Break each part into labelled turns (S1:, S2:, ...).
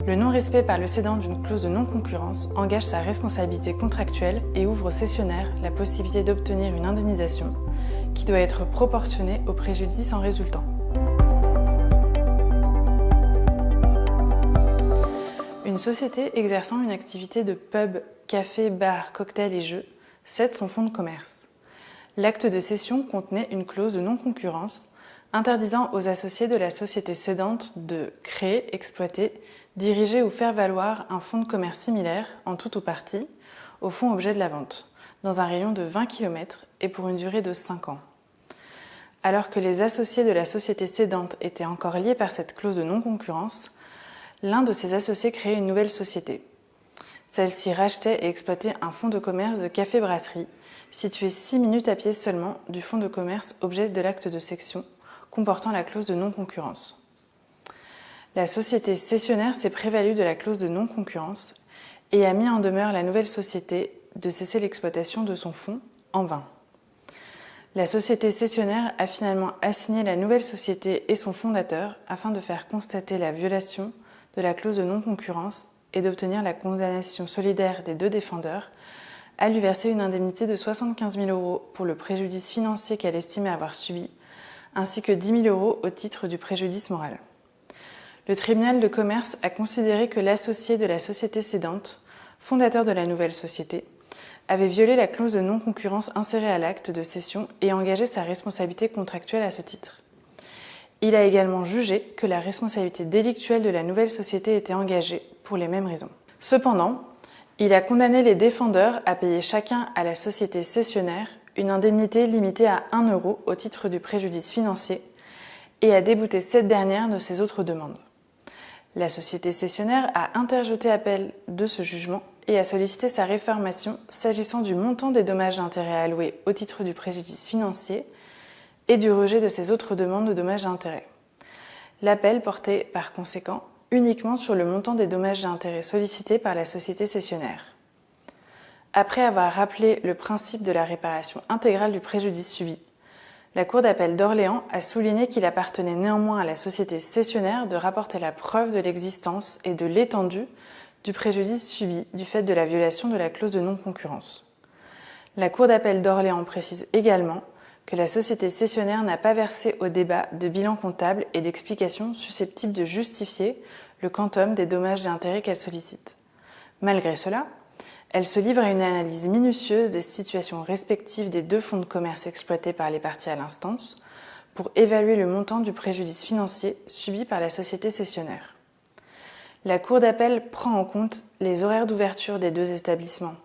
S1: Le non-respect par le cédant d'une clause de non-concurrence engage sa responsabilité contractuelle et ouvre au cessionnaire la possibilité d'obtenir une indemnisation qui doit être proportionnée au préjudice en résultant. Une société exerçant une activité de pub, café, bar, cocktail et jeux cède son fonds de commerce. L'acte de cession contenait une clause de non-concurrence interdisant aux associés de la société cédante de créer, exploiter, diriger ou faire valoir un fonds de commerce similaire, en tout ou partie, au fonds objet de la vente, dans un rayon de 20 km et pour une durée de 5 ans. Alors que les associés de la société cédante étaient encore liés par cette clause de non-concurrence, l'un de ces associés créait une nouvelle société. Celle-ci rachetait et exploitait un fonds de commerce de café-brasserie, situé 6 minutes à pied seulement du fonds de commerce objet de l'acte de cession, comportant la clause de non-concurrence. La société cessionnaire s'est prévalue de la clause de non-concurrence et a mis en demeure la nouvelle société de cesser l'exploitation de son fonds en vain. La société cessionnaire a finalement assigné la nouvelle société et son fondateur afin de faire constater la violation de la clause de non-concurrence et d'obtenir la condamnation solidaire des deux défendeurs, à lui verser une indemnité de 75 000 € pour le préjudice financier qu'elle estimait avoir subi, ainsi que 10 000 € au titre du préjudice moral. Le tribunal de commerce a considéré que l'associé de la société cédante, fondateur de la nouvelle société, avait violé la clause de non-concurrence insérée à l'acte de cession et engagé sa responsabilité contractuelle à ce titre. Il a également jugé que la responsabilité délictuelle de la nouvelle société était engagée pour les mêmes raisons. Cependant, il a condamné les défendeurs à payer chacun à la société cessionnaire une indemnité limitée à 1 € au titre du préjudice financier et a débouté cette dernière de ses autres demandes. La société cessionnaire a interjeté appel de ce jugement et a sollicité sa réformation s'agissant du montant des dommages et intérêts alloués au titre du préjudice financier et du rejet de ses autres demandes de dommages et intérêts. L'appel portait par conséquent uniquement sur le montant des dommages et intérêts sollicités par la société cessionnaire. Après avoir rappelé le principe de la réparation intégrale du préjudice subi, la Cour d'appel d'Orléans a souligné qu'il appartenait néanmoins à la société cessionnaire de rapporter la preuve de l'existence et de l'étendue du préjudice subi du fait de la violation de la clause de non-concurrence. La Cour d'appel d'Orléans précise également que la société cessionnaire n'a pas versé au débat de bilan comptable et d'explications susceptibles de justifier le quantum des dommages et intérêts qu'elle sollicite. Malgré cela, elle se livre à une analyse minutieuse des situations respectives des deux fonds de commerce exploités par les parties à l'instance pour évaluer le montant du préjudice financier subi par la société cessionnaire. La Cour d'appel prend en compte les horaires d'ouverture des deux établissements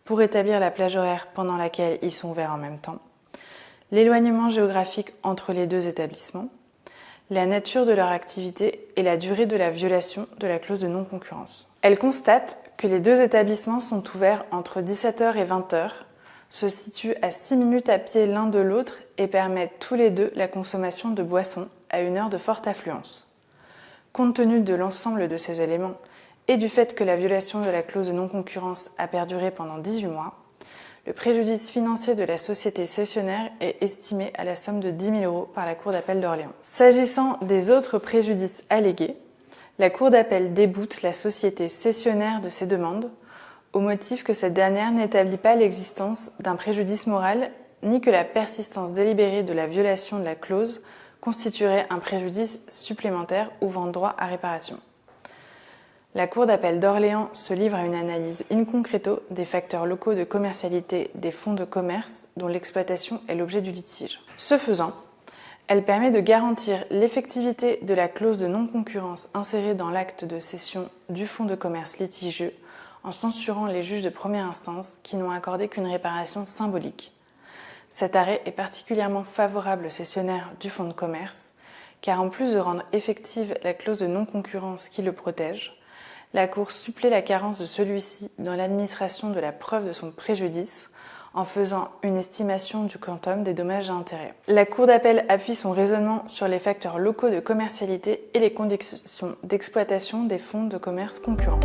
S1: pour établir la plage horaire pendant laquelle ils sont ouverts en même temps, l'éloignement géographique entre les deux établissements, la nature de leur activité et la durée de la violation de la clause de non-concurrence. Elle constate que les deux établissements sont ouverts entre 17h et 20h, se situent à 6 minutes à pied l'un de l'autre et permettent tous les deux la consommation de boissons à une heure de forte affluence. Compte tenu de l'ensemble de ces éléments et du fait que la violation de la clause de non-concurrence a perduré pendant 18 mois, le préjudice financier de la société cessionnaire est estimé à la somme de 10 000 € par la Cour d'appel d'Orléans. S'agissant des autres préjudices allégués, la Cour d'appel déboute la société cessionnaire de ses demandes, au motif que cette dernière n'établit pas l'existence d'un préjudice moral, ni que la persistance délibérée de la violation de la clause constituerait un préjudice supplémentaire ouvrant droit à réparation. La Cour d'appel d'Orléans se livre à une analyse in concreto des facteurs locaux de commercialité des fonds de commerce dont l'exploitation est l'objet du litige. Ce faisant, elle permet de garantir l'effectivité de la clause de non-concurrence insérée dans l'acte de cession du fonds de commerce litigieux en censurant les juges de première instance qui n'ont accordé qu'une réparation symbolique. Cet arrêt est particulièrement favorable au cessionnaire du fonds de commerce car en plus de rendre effective la clause de non-concurrence qui le protège, la Cour supplée la carence de celui-ci dans l'administration de la preuve de son préjudice en faisant une estimation du quantum des dommages et intérêts. La Cour d'appel appuie son raisonnement sur les facteurs locaux de commercialité et les conditions d'exploitation des fonds de commerce concurrents.